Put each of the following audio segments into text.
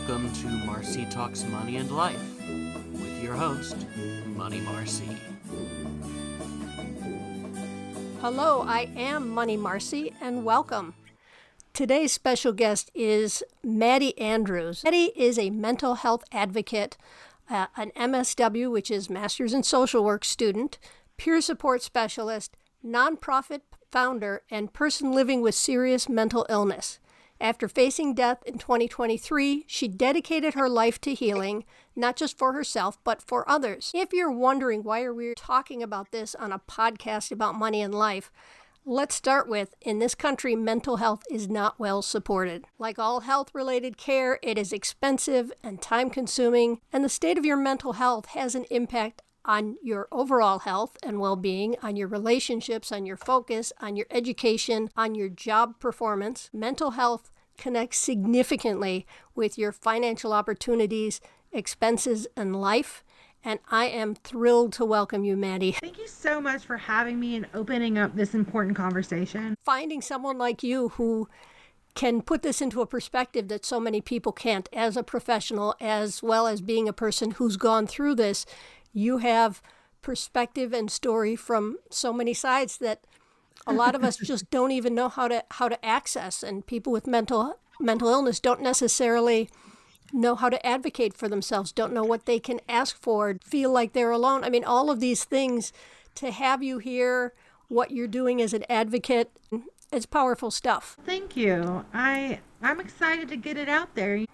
Welcome to Marci Talks Money and Life with your host, Money Marci. Hello, I am Money Marci, and welcome. Today's special guest is Maddie Andrews. Maddie is a mental health advocate, an MSW, which is Master's in Social Work student, peer support specialist, nonprofit founder, and person living with serious mental illness. After facing death in 2023, she dedicated her life to healing, not just for herself, but for others. If you're wondering why are we talking about this on a podcast about money and life, let's start with, in this country, mental health is not well supported. Like all health-related care, it is expensive and time-consuming, and the state of your mental health has an impact on your overall health and well-being, on your relationships, on your focus, on your education, on your job performance. Mental health connects significantly with your financial opportunities, expenses, and life. And I am thrilled to welcome you, Maddie. Thank you so much for having me and opening up this important conversation. Finding someone like you who can put this into a perspective that so many people can't, as a professional, as well as being a person who's gone through this. You have perspective and story from so many sides that a lot of us just don't even know how to access, and people with mental illness don't necessarily know how to advocate for themselves, don't know what they can ask for, feel like they're alone. I mean, all of these things, to have you here, what you're doing as an advocate, it's powerful stuff. Thank you. I'm excited to get it out there.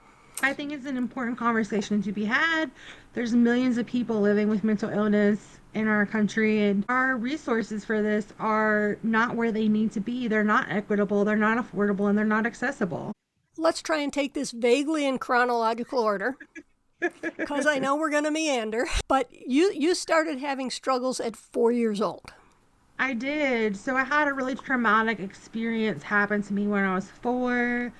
I think it's an important conversation to be had. There's millions of people living with mental illness in our country, and our resources for this are not where they need to be. They're not equitable, they're not affordable, and they're not accessible. Let's try and take this vaguely in chronological order, because I know we're going to meander. But you started having struggles at 4 years old. I did. So I had a really traumatic experience happen to me when I was 4.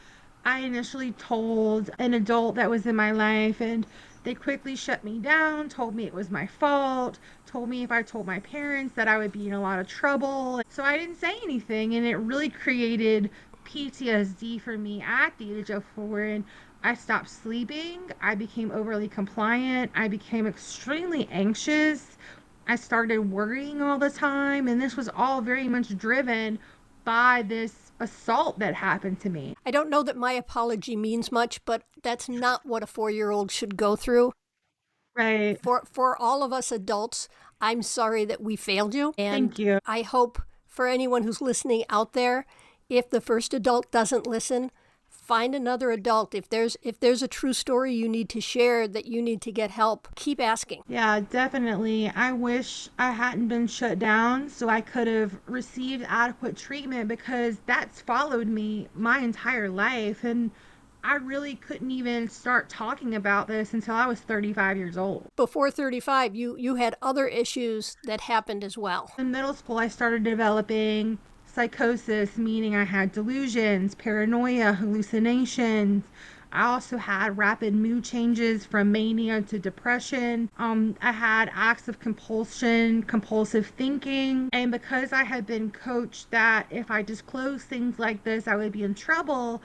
I initially told an adult that was in my life, and they quickly shut me down, told me it was my fault, told me if I told my parents that I would be in a lot of trouble. So I didn't say anything, and it really created PTSD for me at the age of 4. And I stopped sleeping. I became overly compliant. I became extremely anxious. I started worrying all the time, and this was all very much driven by this assault that happened to me. I don't know that my apology means much, but that's not what a 4-year-old should go through. Right. For all of us adults, I'm sorry that we failed you. And Thank you. I hope for anyone who's listening out there, if the first adult doesn't listen, find another adult. If there's a true story you need to share, that you need to get help, keep asking. Yeah, definitely. I wish I hadn't been shut down so I could have received adequate treatment, because that's followed me my entire life. And I really couldn't even start talking about this until I was 35 years old. Before 35, you had other issues that happened as well. In middle school, I started developing psychosis, meaning I had delusions, paranoia, hallucinations. I also had rapid mood changes from mania to depression. I had acts of compulsion, compulsive thinking. And because I had been coached that if I disclosed things like this, I would be in trouble,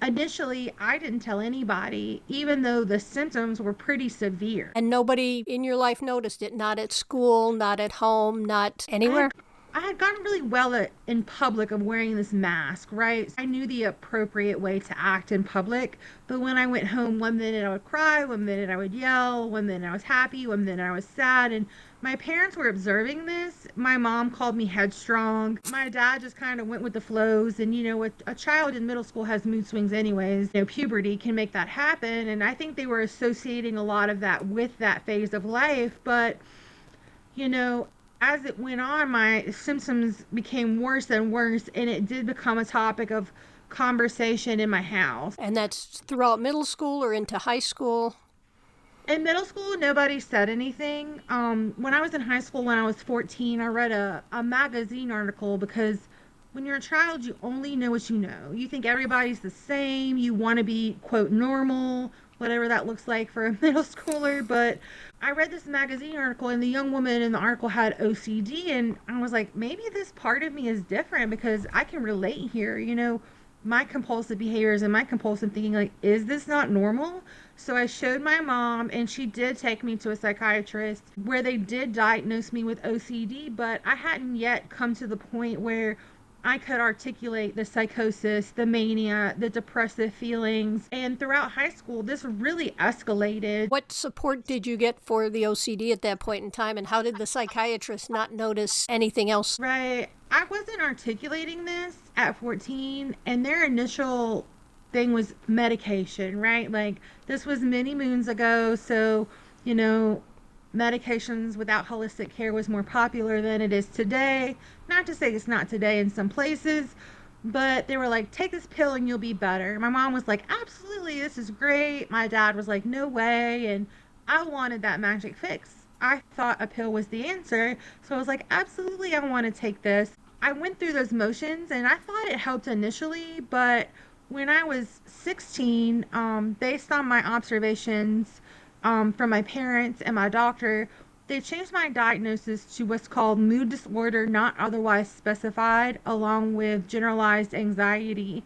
initially, I didn't tell anybody, even though the symptoms were pretty severe. And nobody in your life noticed it? Not at school, not at home, not anywhere? I had gotten really well in public of wearing this mask, right? I knew the appropriate way to act in public, but when I went home, one minute I would cry, one minute I would yell, one minute I was happy, one minute I was sad, and my parents were observing this. My mom called me headstrong. My dad just kind of went with the flows, and a child in middle school has mood swings anyways. Puberty can make that happen, and I think they were associating a lot of that with that phase of life, but as it went on, my symptoms became worse and worse, and it did become a topic of conversation in my house. And that's throughout middle school or into high school? In middle school, nobody said anything. When I was in high school, when I was 14, I read a magazine article, because when you're a child, you only know what you know. You think everybody's the same. You want to be, quote, normal, whatever that looks like for a middle schooler. But I read this magazine article, and the young woman in the article had OCD, and I was like, maybe this part of me is different, because I can relate here. My compulsive behaviors and my compulsive thinking, like, is this not normal? So I showed my mom, and she did take me to a psychiatrist where they did diagnose me with OCD, but I hadn't yet come to the point where I could articulate the psychosis, the mania, the depressive feelings. And throughout high school, this really escalated. What support did you get for the OCD at that point in time, and how did the psychiatrist not notice anything else? Right. I wasn't articulating this at 14, and their initial thing was medication, right? Like, this was many moons ago, so, you know, medications without holistic care was more popular than it is today. Not to say it's not today in some places, but they were like, take this pill and you'll be better. My mom was like, absolutely, this is great. My dad was like, no way. And I wanted that magic fix. I thought a pill was the answer. So I was like, absolutely, I want to take this. I went through those motions and I thought it helped initially, but when I was 16, based on my observations from my parents and my doctor, they changed my diagnosis to what's called mood disorder not otherwise specified, along with generalized anxiety.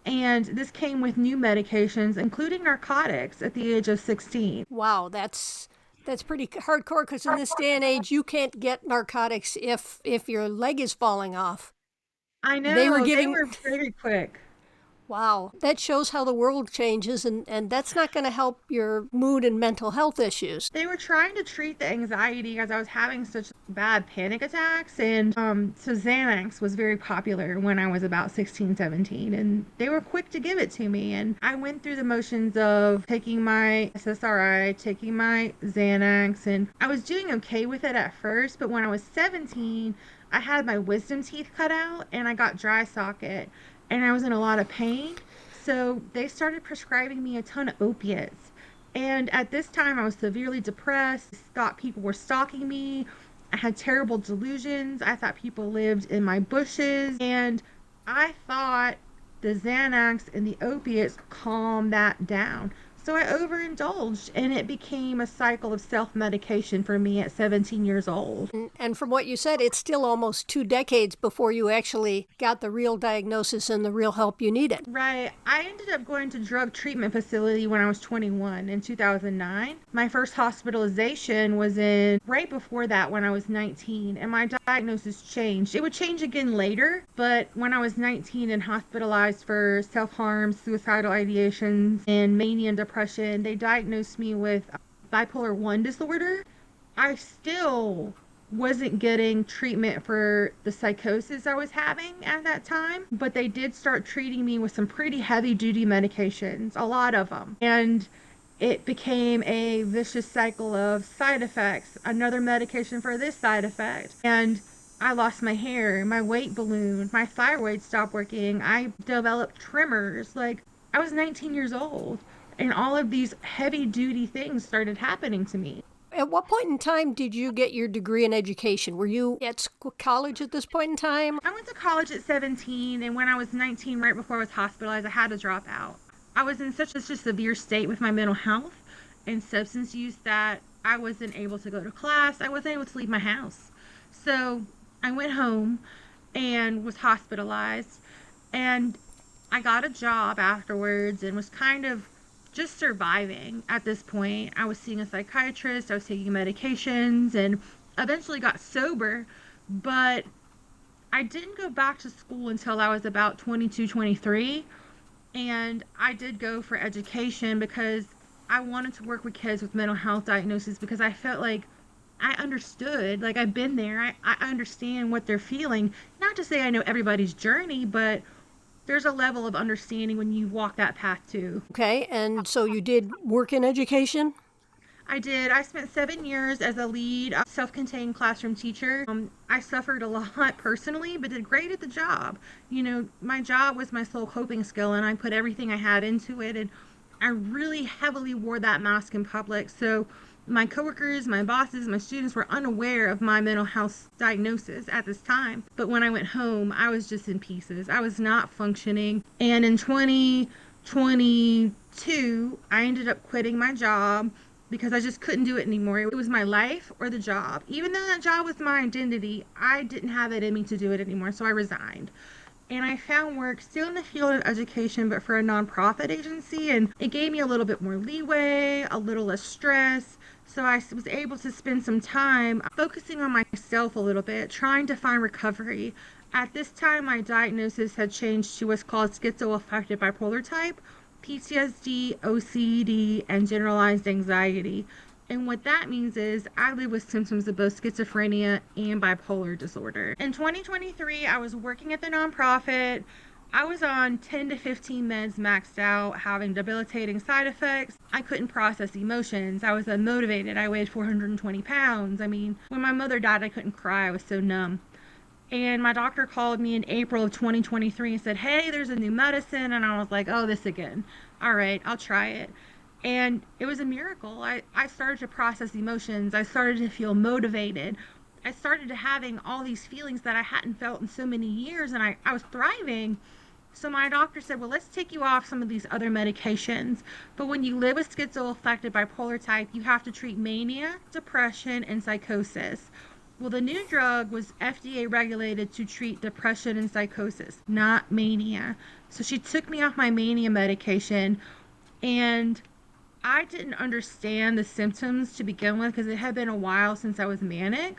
And this came with new medications, including narcotics, at the age of 16. Wow, that's pretty hardcore, because in this day and age, you can't get narcotics if your leg is falling off. I They were know, they giving were very quick. Wow, that shows how the world changes, and that's not going to help your mood and mental health issues. They were trying to treat the anxiety as I was having such bad panic attacks. And so Xanax was very popular when I was about 16, 17. And they were quick to give it to me. And I went through the motions of taking my SSRI, taking my Xanax. And I was doing okay with it at first. But when I was 17, I had my wisdom teeth cut out and I got dry socket. And I was in a lot of pain. So they started prescribing me a ton of opiates. And at this time, I was severely depressed, thought people were stalking me. I had terrible delusions. I thought people lived in my bushes. And I thought the Xanax and the opiates calmed that down. So I overindulged, and it became a cycle of self-medication for me at 17 years old. And from what you said, it's still almost 2 decades before you actually got the real diagnosis and the real help you needed. Right. I ended up going to drug treatment facility when I was 21 in 2009. My first hospitalization was in right before that when I was 19, and my diagnosis changed. It would change again later, but when I was 19 and hospitalized for self-harm, suicidal ideations, and mania and depression, they diagnosed me with bipolar 1 disorder. I still wasn't getting treatment for the psychosis I was having at that time, but they did start treating me with some pretty heavy duty medications, a lot of them. And it became a vicious cycle of side effects, another medication for this side effect. And I lost my hair, my weight ballooned, my thyroid stopped working, I developed tremors. Like, I was 19 years old. And all of these heavy duty things started happening to me. At what point in time did you get your degree in education? Were you at college at this point in time? I went to college at 17, and when I was 19, right before I was hospitalized, I had to drop out. I was in such a severe state with my mental health and substance use that I wasn't able to go to class. I wasn't able to leave my house. So I went home and was hospitalized, and I got a job afterwards and was kind of just surviving at this point. I was seeing a psychiatrist, I was taking medications, and eventually got sober, but I didn't go back to school until I was about 22, 23, and I did go for education because I wanted to work with kids with mental health diagnoses because I felt like I understood, like I've been there, I understand what they're feeling. Not to say I know everybody's journey, but there's a level of understanding when you walk that path too. Okay, and so you did work in education? I did. I spent 7 years as a lead self-contained classroom teacher. I suffered a lot personally, but did great at the job. You know, my job was my sole coping skill, and I put everything I had into it, and I really heavily wore that mask in public. So my coworkers, my bosses, my students were unaware of my mental health diagnosis at this time. But when I went home, I was just in pieces. I was not functioning. And in 2022, I ended up quitting my job because I just couldn't do it anymore. It was my life or the job. Even though that job was my identity, I didn't have it in me to do it anymore. So I resigned. and I found work still in the field of education, but for a nonprofit agency, and it gave me a little bit more leeway, a little less stress. So I was able to spend some time focusing on myself a little bit, trying to find recovery. At this time, my diagnosis had changed to what's called schizoaffective bipolar type, PTSD, OCD, and generalized anxiety. And what that means is I live with symptoms of both schizophrenia and bipolar disorder. In 2023, I was working at the nonprofit. I was on 10 to 15 meds maxed out, having debilitating side effects. I couldn't process emotions. I was unmotivated. I weighed 420 pounds. I mean, when my mother died, I couldn't cry. I was so numb. And my doctor called me in April of 2023 and said, hey, there's a new medicine. And I was like, oh, this again. All right, I'll try it. And it was a miracle. I started to process emotions. I started to feel motivated. I started to having all these feelings that I hadn't felt in so many years, and I was thriving. So my doctor said, well, let's take you off some of these other medications. But when you live with schizoaffective bipolar type, you have to treat mania, depression, and psychosis. Well, the new drug was FDA regulated to treat depression and psychosis, not mania. So she took me off my mania medication, and I didn't understand the symptoms to begin with because it had been a while since I was manic.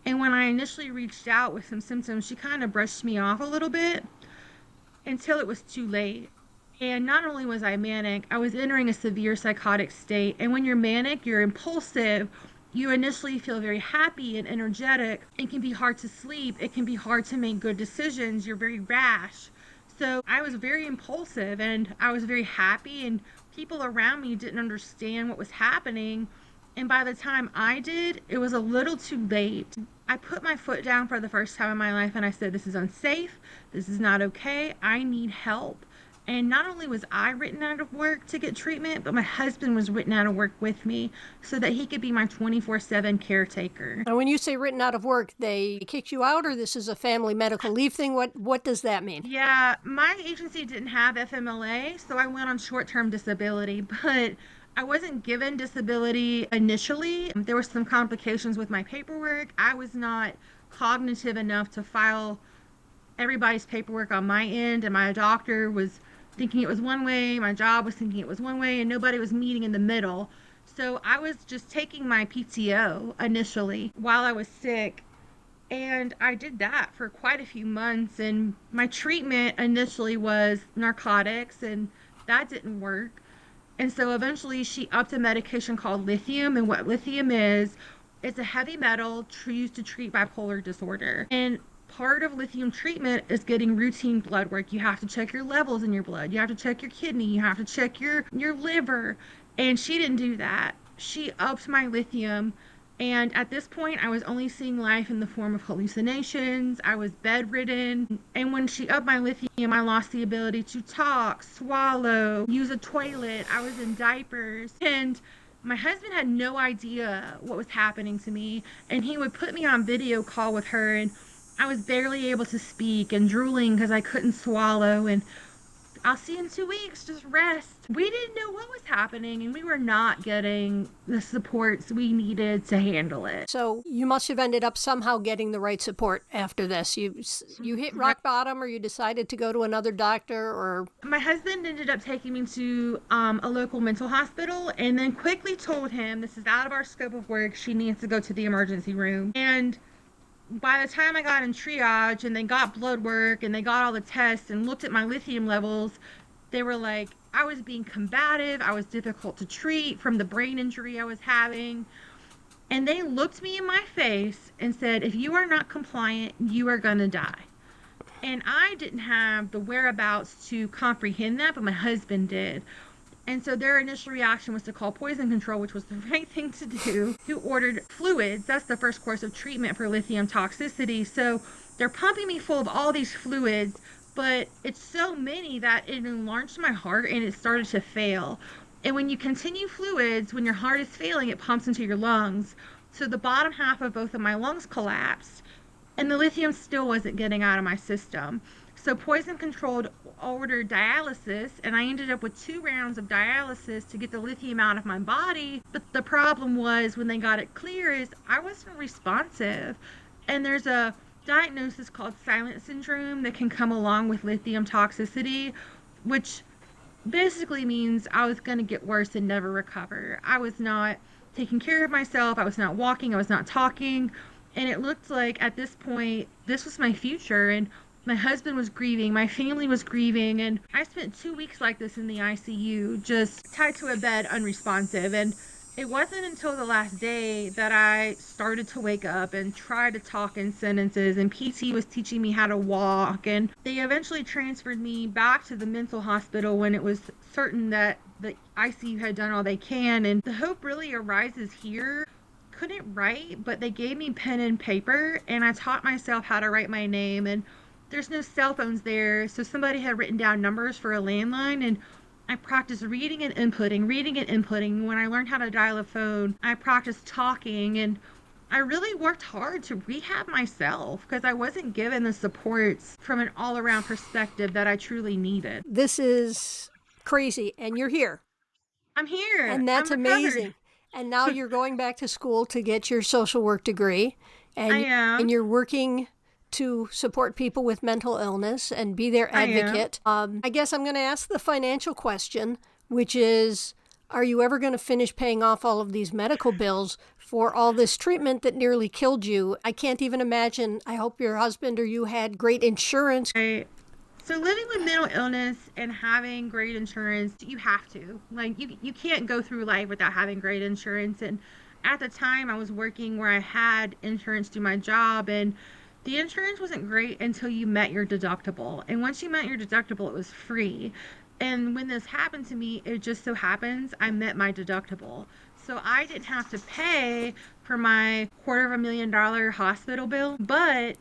And when I initially reached out with some symptoms, she kind of brushed me off a little bit until it was too late. And not only was I manic, I was entering a severe psychotic state. And when you're manic, you're impulsive. You initially feel very happy and energetic. It can be hard to sleep. It can be hard to make good decisions. You're very rash. So I was very impulsive and I was very happy, and people around me didn't understand what was happening. And by the time I did, it was a little too late. I put my foot down for the first time in my life and I said, this is unsafe. This is not okay. I need help. And not only was I written out of work to get treatment, but my husband was written out of work with me so that he could be my 24/7 caretaker. Now, when you say written out of work, they kicked you out, or this is a family medical leave thing? What does that mean? Yeah, my agency didn't have FMLA, so I went on short-term disability, but I wasn't given disability initially. There were some complications with my paperwork. I was not cognitive enough to file everybody's paperwork on my end, and my doctor was thinking it was one way, my job was thinking it was one way, and nobody was meeting in the middle. So I was just taking my PTO initially while I was sick, and I did that for quite a few months. And my treatment initially was narcotics, and that didn't work. And so eventually she upped a medication called lithium. And what lithium is, it's a heavy metal used to treat bipolar disorder. And part of lithium treatment is getting routine blood work. You have to check your levels in your blood. You have to check your kidney. You have to check your liver. And she didn't do that. She upped my lithium. And at this point, I was only seeing life in the form of hallucinations. I was bedridden. And when she upped my lithium, I lost the ability to talk, swallow, use a toilet. I was in diapers. And my husband had no idea what was happening to me. And he would put me on video call with her, and I was barely able to speak and drooling because I couldn't swallow. And I'll see you in 2 weeks, just rest. We didn't know what was happening, and we were not getting the supports we needed to handle it. So you must have ended up somehow getting the right support after this. You hit rock bottom, or you decided to go to another doctor, or... My husband ended up taking me to a local mental hospital, and then quickly told him, this is out of our scope of work, she needs to go to the emergency room. And by the time I got in triage and they got blood work and they got all the tests and looked at my lithium levels, they were like, I was being combative, I was difficult to treat from the brain injury I was having. And they looked me in my face and said, if you are not compliant, you are gonna die. And I didn't have the whereabouts to comprehend that, but my husband did. And so their initial reaction was to call poison control, which was the right thing to do, who ordered fluids. That's the first course of treatment for lithium toxicity. So they're pumping me full of all these fluids, but it's so many that it enlarged my heart and it started to fail. And when you continue fluids, when your heart is failing, it pumps into your lungs. So the bottom half of both of my lungs collapsed, and the lithium still wasn't getting out of my system. So Poison Controlled ordered dialysis, and I ended up with 2 rounds of dialysis to get the lithium out of my body. But the problem was, when they got it clear, is I wasn't responsive. And there's a diagnosis called silent syndrome that can come along with lithium toxicity, which basically means I was going to get worse and never recover. I was not taking care of myself. I was not walking. I was not talking. And it looked like at this point, this was my future. And my husband was grieving. My family was grieving. And I spent 2 weeks like this in the ICU, just tied to a bed, unresponsive. And it wasn't until the last day that I started to wake up and try to talk in sentences, and PT was teaching me how to walk, and they eventually transferred me back to the mental hospital when it was certain that the ICU had done all they can. And the hope really arises here. Couldn't write, but they gave me pen and paper, and I taught myself how to write my name. And there's no cell phones there, so somebody had written down numbers for a landline, and I practiced reading and inputting. When I learned how to dial a phone, I practiced talking, and I really worked hard to rehab myself because I wasn't given the supports from an all-around perspective that I truly needed. This is crazy, and you're here. I'm here. And that's I'm recovered. amazing. And now you're going back to school to get your social work degree. And, I am. And you're working to support people with mental illness and be their advocate. I guess I'm going to ask the financial question, which is, are you ever going to finish paying off all of these medical bills for all this treatment that nearly killed you? I can't even imagine. I hope your husband or you had great insurance. Right. So living with mental illness and having great insurance, you have to. Like, you can't go through life without having great insurance. And at the time, I was working where I had insurance through my job, and the insurance wasn't great until you met your deductible. And once you met your deductible, it was free. And when this happened to me, it just so happens I met my deductible. So I didn't have to pay for my $250,000 hospital bill, but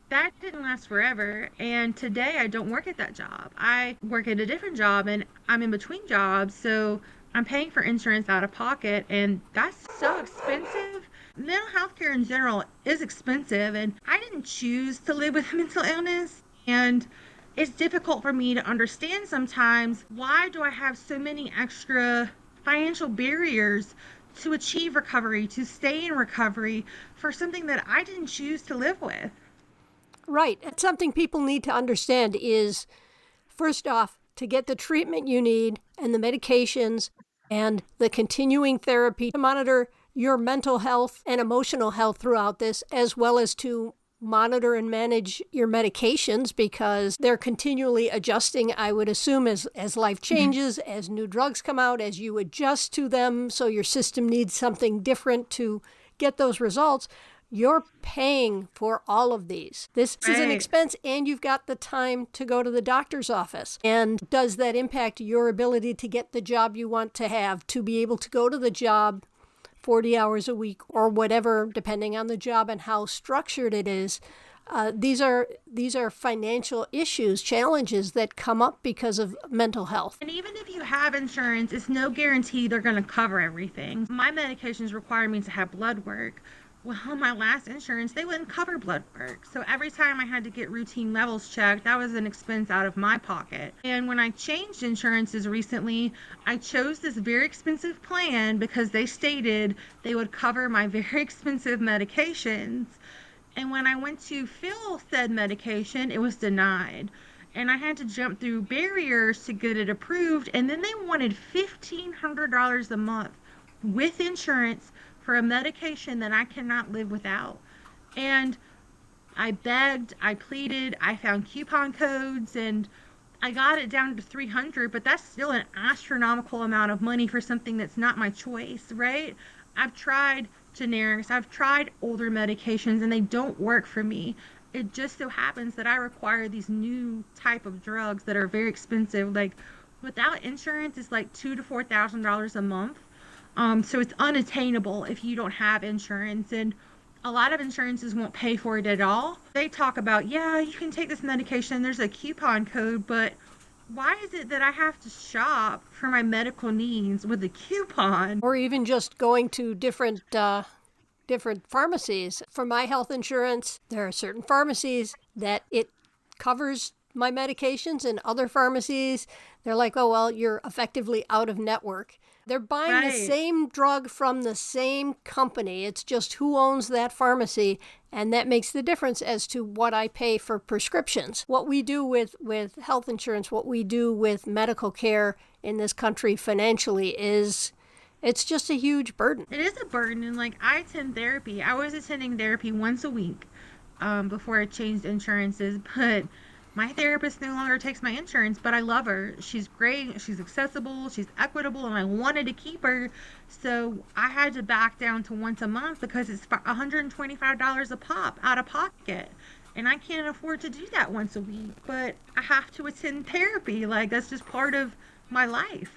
that didn't last forever. And today I don't work at that job. I work at a different job, and I'm in between jobs. So I'm paying for insurance out of pocket, and that's so expensive. Mental health care in general is expensive, and I didn't choose to live with mental illness, and it's difficult for me to understand sometimes, why do I have so many extra financial barriers to achieve recovery, to stay in recovery for something that I didn't choose to live with? Right. It's something people need to understand is, first off, to get the treatment you need and the medications and the continuing therapy to monitor your mental health and emotional health throughout this, as well as to monitor and manage your medications, because they're continually adjusting, I would assume, as life changes, as new drugs come out, as you adjust to them, so your system needs something different to get those results. You're paying for all of these. This is an expense, and you've got the time to go to the doctor's office. And does that impact your ability to get the job you want to have, to be able to go to the job 40 hours a week or whatever, depending on the job and how structured it is? These are financial issues, challenges that come up because of mental health. And even if you have insurance, it's no guarantee they're going to cover everything. My medications require me to have blood work. Well, my last insurance, they wouldn't cover blood work. So every time I had to get routine levels checked, that was an expense out of my pocket. And when I changed insurances recently, I chose this very expensive plan because they stated they would cover my very expensive medications. And when I went to fill said medication, it was denied. And I had to jump through barriers to get it approved. And then they wanted $1,500 a month with insurance for a medication that I cannot live without. And I begged, I pleaded, I found coupon codes, and I got it down to $300, but that's still an astronomical amount of money for something that's not my choice, right? I've tried generics, I've tried older medications, and they don't work for me. It just so happens that I require these new type of drugs that are very expensive. Like, without insurance, it's like $2,000 to $4,000 a month. So it's unattainable if you don't have insurance, and a lot of insurances won't pay for it at all. They talk about, yeah, you can take this medication, there's a coupon code, but why is it that I have to shop for my medical needs with a coupon? Or even just going to different pharmacies. For my health insurance, there are certain pharmacies that it covers my medications, and other pharmacies, they're like, oh, well, you're effectively out of network. They're buying the Right. same drug from the same company. It's just who owns that pharmacy, and that makes the difference as to what I pay for prescriptions. What we do with health insurance, what we do with medical care in this country financially it's just a huge burden. It is a burden, and like I attend therapy. I was attending therapy once a week before I changed insurances, but my therapist no longer takes my insurance, but I love her. She's great, she's accessible, she's equitable, and I wanted to keep her. So I had to back down to once a month because it's $125 a pop out of pocket. And I can't afford to do that once a week, but I have to attend therapy. Like, that's just part of my life.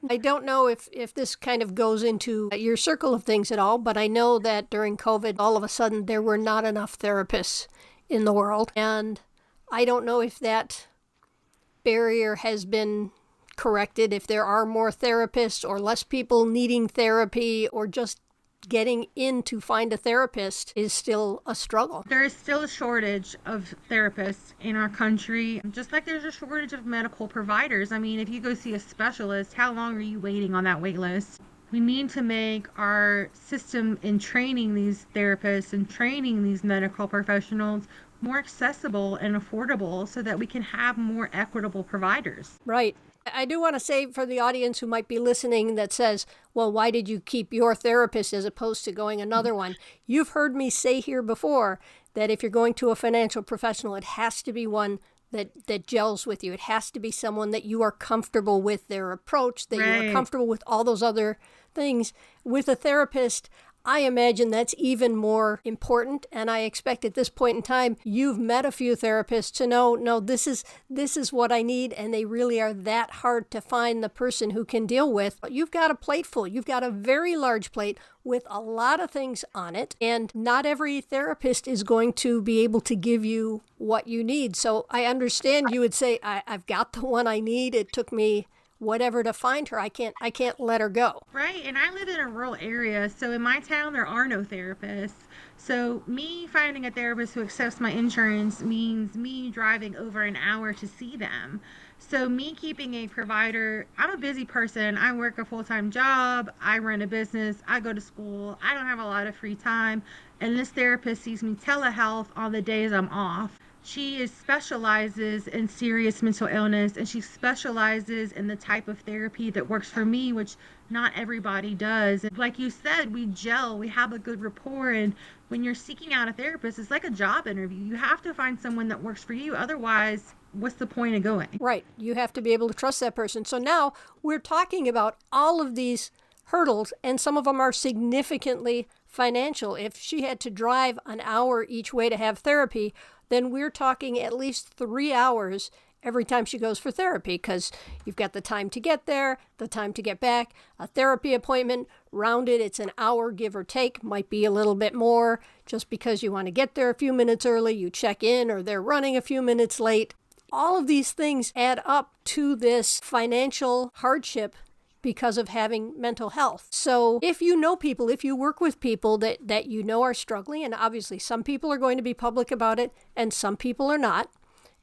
I don't know if this kind of goes into your circle of things at all, but I know that during COVID, all of a sudden, there were not enough therapists in the world. And I don't know if that barrier has been corrected, if there are more therapists or less people needing therapy, or just getting in to find a therapist is still a struggle. There is still a shortage of therapists in our country, just like there's a shortage of medical providers. I mean, if you go see a specialist, how long are you waiting on that wait list? We need to make our system in training these therapists and training these medical professionals more accessible and affordable so that we can have more equitable providers. Right. I do want to say for the audience who might be listening that says, well, why did you keep your therapist as opposed to going another one? You've heard me say here before that if you're going to a financial professional, it has to be one that gels with you. It has to be someone that you are comfortable with their approach, that you are comfortable with all those other things. With a therapist, I imagine that's even more important, and I expect at this point in time, you've met a few therapists to know, no, this is what I need, and they really are that hard to find the person who can deal with. You've got a plate full. You've got a very large plate with a lot of things on it, and not every therapist is going to be able to give you what you need. So I understand you would say, I've got the one I need. It took me whatever to find her. I can't let her go. Right, and I live in a rural area, so in my town there are no therapists. So me finding a therapist who accepts my insurance means me driving over an hour to see them. So me keeping a provider, I'm a busy person. I work a full-time job, I run a business, I go to school, I don't have a lot of free time, and this therapist sees me telehealth on the days I'm off. She specializes in serious mental illness, and she specializes in the type of therapy that works for me, which not everybody does. And like you said, we gel, we have a good rapport, and when you're seeking out a therapist, it's like a job interview. You have to find someone that works for you. Otherwise, what's the point of going? Right. You have to be able to trust that person. So now we're talking about all of these hurdles, and some of them are significantly financial. If she had to drive an hour each way to have therapy, then we're talking at least 3 hours every time she goes for therapy, because you've got the time to get there, the time to get back. A therapy appointment, rounded, it's an hour, give or take, might be a little bit more. Just because you want to get there a few minutes early, you check in, or they're running a few minutes late. All of these things add up to this financial hardship because of having mental health. So if you know people, if you work with people that you know are struggling, and obviously some people are going to be public about it and some people are not,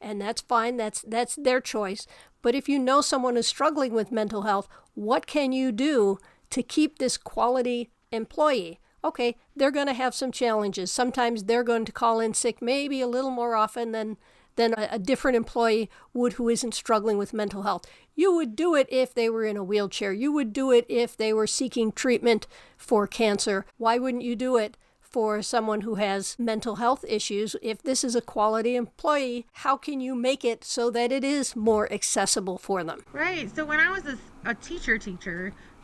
and that's fine, that's their choice. But if you know someone who's struggling with mental health, what can you do to keep this quality employee? Okay, they're going to have some challenges. Sometimes they're going to call in sick maybe a little more often than a different employee would who isn't struggling with mental health. You would do it if they were in a wheelchair. You would do it if they were seeking treatment for cancer. Why wouldn't you do it for someone who has mental health issues? If this is a quality employee, how can you make it so that it is more accessible for them? Right. So when I was a teacher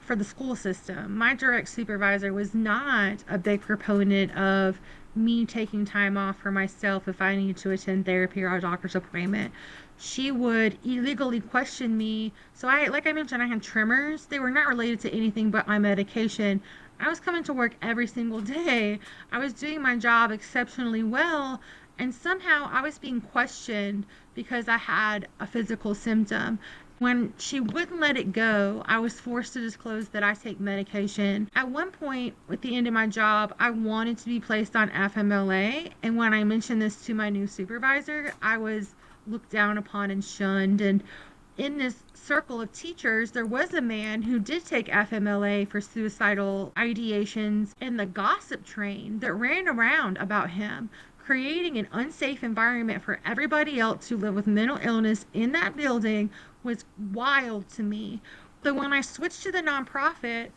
for the school system, my direct supervisor was not a big proponent of me taking time off for myself if I needed to attend therapy or a doctor's appointment. She would illegally question me. So like I mentioned, I had tremors. They were not related to anything but my medication. I was coming to work every single day. I was doing my job exceptionally well, and somehow I was being questioned because I had a physical symptom. When she wouldn't let it go, I was forced to disclose that I take medication. At one point, at the end of my job, I wanted to be placed on FMLA, and when I mentioned this to my new supervisor, I was looked down upon and shunned. And in this circle of teachers, there was a man who did take FMLA for suicidal ideations, and the gossip train that ran around about him, creating an unsafe environment for everybody else who lived with mental illness in that building, was wild to me. So when I switched to the nonprofit,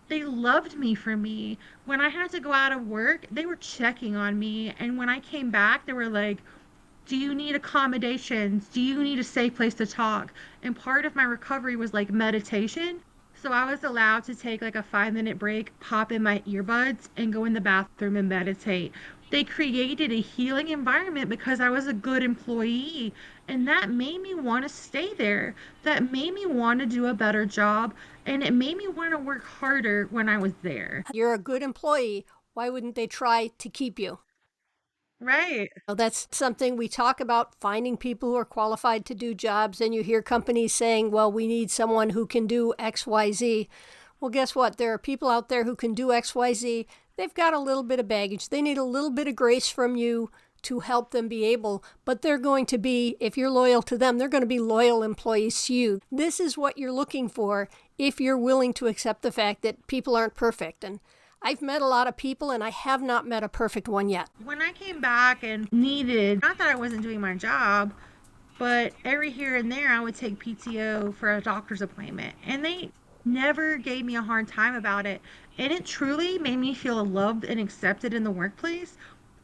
they loved me for me. When I had to go out of work, they were checking on me. And when I came back, they were like, do you need accommodations? Do you need a safe place to talk? And part of my recovery was like meditation. So I was allowed to take like a 5-minute break, pop in my earbuds, and go in the bathroom and meditate. They created a healing environment because I was a good employee. And that made me want to stay there. That made me want to do a better job. And it made me want to work harder when I was there. You're a good employee. Why wouldn't they try to keep you? Right. That's something we talk about, finding people who are qualified to do jobs, and you hear companies saying, well, we need someone who can do XYZ. Well, guess what? There are people out there who can do XYZ. They've got a little bit of baggage. They need a little bit of grace from you to help them be able, but they're going to be, if you're loyal to them, they're going to be loyal employees to you. This is what you're looking for if you're willing to accept the fact that people aren't perfect. And I've met a lot of people, and I have not met a perfect one yet. When I came back and needed, not that I wasn't doing my job, but every here and there I would take PTO for a doctor's appointment. And they never gave me a hard time about it. And it truly made me feel loved and accepted in the workplace.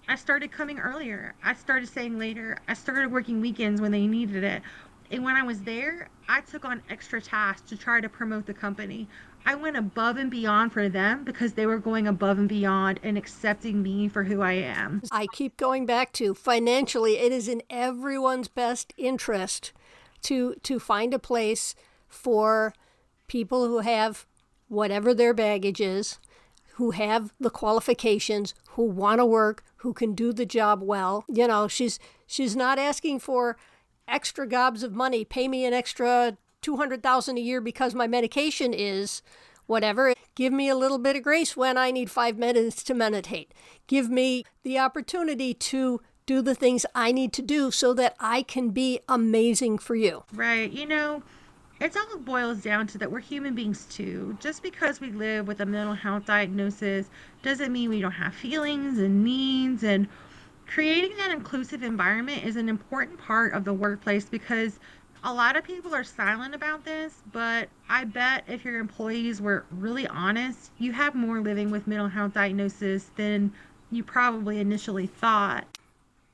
I started coming earlier. I started staying later. I started working weekends when they needed it. And when I was there, I took on extra tasks to try to promote the company. I went above and beyond for them because they were going above and beyond and accepting me for who I am. I keep going back to financially, it is in everyone's best interest to find a place for people who have whatever their baggage is, who have the qualifications, who want to work, who can do the job well. You know, she's not asking for extra gobs of money. Pay me an extra $200,000 a year because my medication is whatever. Give me a little bit of grace when I need 5 minutes to meditate. Give me the opportunity to do the things I need to do so that I can be amazing for you. Right. You know, it all boils down to that we're human beings too. Just because we live with a mental health diagnosis doesn't mean we don't have feelings and needs. And creating that inclusive environment is an important part of the workplace because a lot of people are silent about this, but I bet if your employees were really honest, you have more living with mental health diagnosis than you probably initially thought.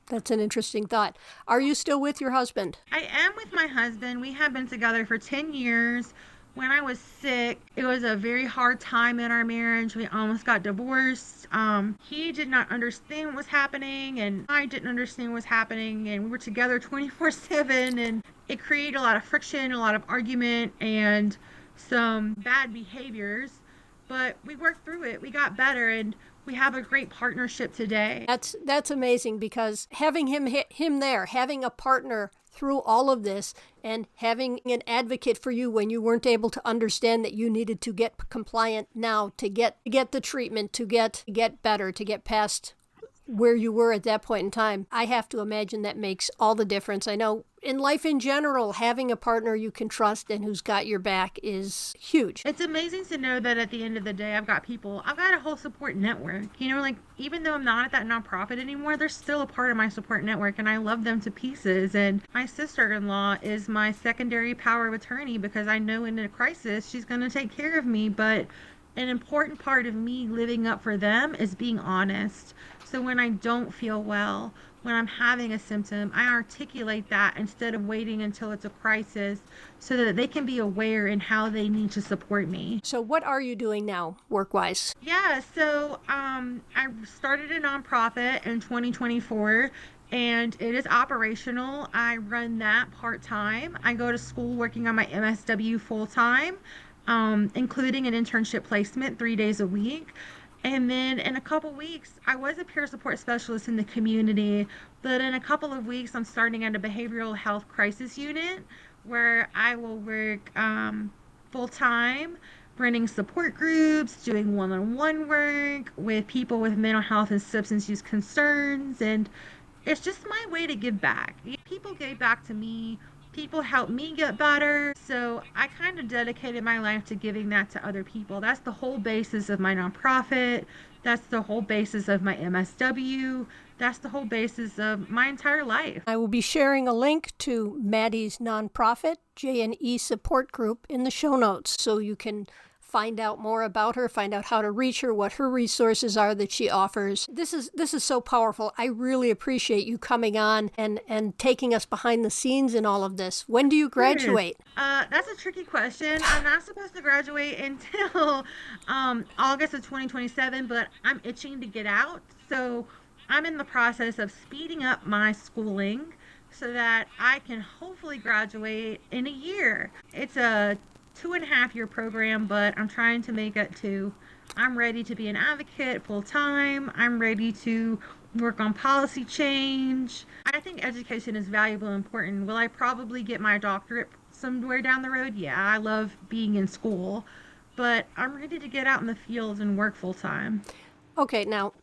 That's an interesting thought. Are you still with your husband? I am with my husband. We have been together for 10 years. When I was sick, it was a very hard time in our marriage. We almost got divorced. He did not understand what was happening, and I didn't understand what was happening, and we were together 24/7, and it created a lot of friction, a lot of argument, and some bad behaviors. But we worked through it. We got better, and we have a great partnership today. That's amazing because having him there, having a partner through all of this, and having an advocate for you when you weren't able to understand that you needed to get compliant now to get the treatment, to get better, to get past where you were at that point in time. I have to imagine that makes all the difference. I know in life in general, having a partner you can trust and who's got your back is huge. It's amazing to know that at the end of the day, I've got a whole support network. You know, like even though I'm not at that nonprofit anymore, they're still a part of my support network and I love them to pieces. And my sister-in-law is my secondary power of attorney because I know in a crisis, she's going to take care of me. But an important part of me living up for them is being honest. So when I don't feel well, when I'm having a symptom, I articulate that instead of waiting until it's a crisis so that they can be aware in how they need to support me. So what are you doing now, work-wise? Yeah, so I started a nonprofit in 2024 and it is operational. I run that part-time. I go to school working on my MSW full-time, including an internship placement 3 days a week. And then in a couple weeks, I was a peer support specialist in the community, but in a couple of weeks, I'm starting at a behavioral health crisis unit where I will work full-time, running support groups, doing one-on-one work with people with mental health and substance use concerns. And it's just my way to give back. People gave back to me People help me get better. So I kind of dedicated my life to giving that to other people. That's the whole basis of my nonprofit. That's the whole basis of my MSW. That's the whole basis of my entire life. I will be sharing a link to Maddie's nonprofit, J&E Support Group, in the show notes so you can find out more about her, find out how to reach her, what her resources are that she offers. This is so powerful. I really appreciate you coming on and taking us behind the scenes in all of this. When do you graduate? That's a tricky question. I'm not supposed to graduate until August of 2027, but I'm itching to get out. So I'm in the process of speeding up my schooling so that I can hopefully graduate in a year. It's a 2.5 year program, but I'm trying to make it 2. I'm ready to be an advocate full time. I'm ready to work on policy change. I think education is valuable and important. Will I probably get my doctorate somewhere down the road? Yeah, I love being in school, but I'm ready to get out in the field and work full time. Okay, now,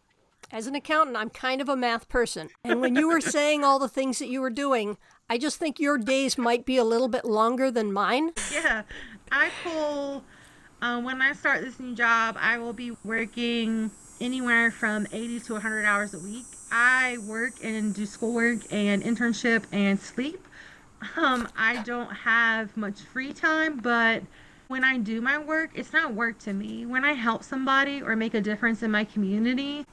as an accountant, I'm kind of a math person. And when you were saying all the things that you were doing, I just think your days might be a little bit longer than mine. Yeah, I pull, when I start this new job, I will be working anywhere from 80 to 100 hours a week. I work and do schoolwork and internship and sleep. I don't have much free time, but when I do my work, it's not work to me. When I help somebody or make a difference in my community,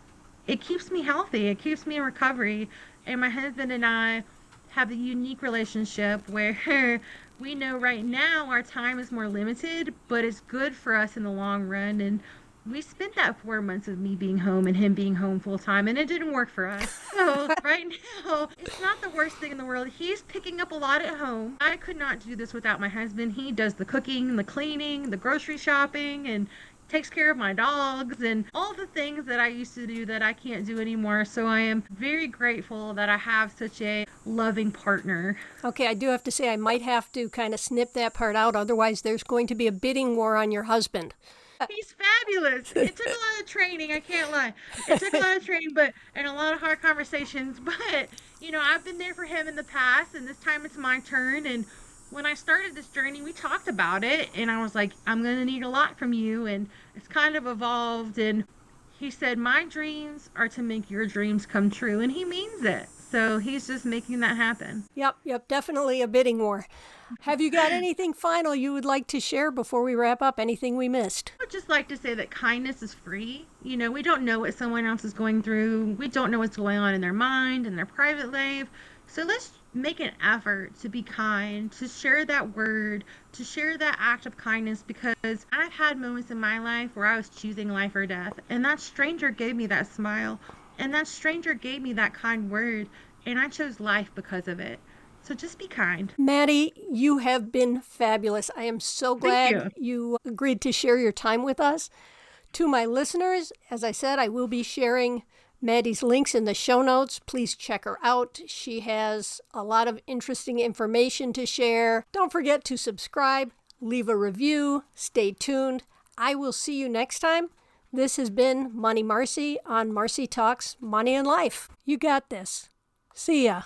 it keeps me healthy. It keeps me in recovery. And my husband and I have a unique relationship where we know right now our time is more limited, but it's good for us in the long run. And we spent that 4 months of me being home and him being home full time, and it didn't work for us. So right now, it's not the worst thing in the world. He's picking up a lot at home. I could not do this without my husband. He does the cooking, the cleaning, the grocery shopping, and takes care of my dogs and all the things that I used to do that I can't do anymore. So I am very grateful that I have such a loving partner. Okay, I do have to say I might have to kind of snip that part out. Otherwise, there's going to be a bidding war on your husband. He's fabulous. It took a lot of training, I can't lie. It took a lot of training, and a lot of hard conversations. But, I've been there for him in the past, and this time it's my turn. And when I started this journey, we talked about it, and I was like, I'm going to need a lot from you. And it's kind of evolved. And he said, my dreams are to make your dreams come true. And he means it. So he's just making that happen. Yep, definitely a bidding war. Have you got anything final you would like to share before we wrap up? Anything we missed? I would just like to say that kindness is free. We don't know what someone else is going through. We don't know what's going on in their mind, in their private life. So let's make an effort to be kind, to share that word, to share that act of kindness, because I've had moments in my life where I was choosing life or death, and that stranger gave me that smile, and that stranger gave me that kind word, and I chose life because of it. So just be kind. Maddie, you have been fabulous. I am so glad you agreed to share your time with us. To my listeners, as I said, I will be sharing Maddie's links in the show notes. Please check her out. She has a lot of interesting information to share. Don't forget to subscribe, leave a review, stay tuned. I will see you next time. This has been Money Marci on Marci Talks Money and Life. You got this. See ya.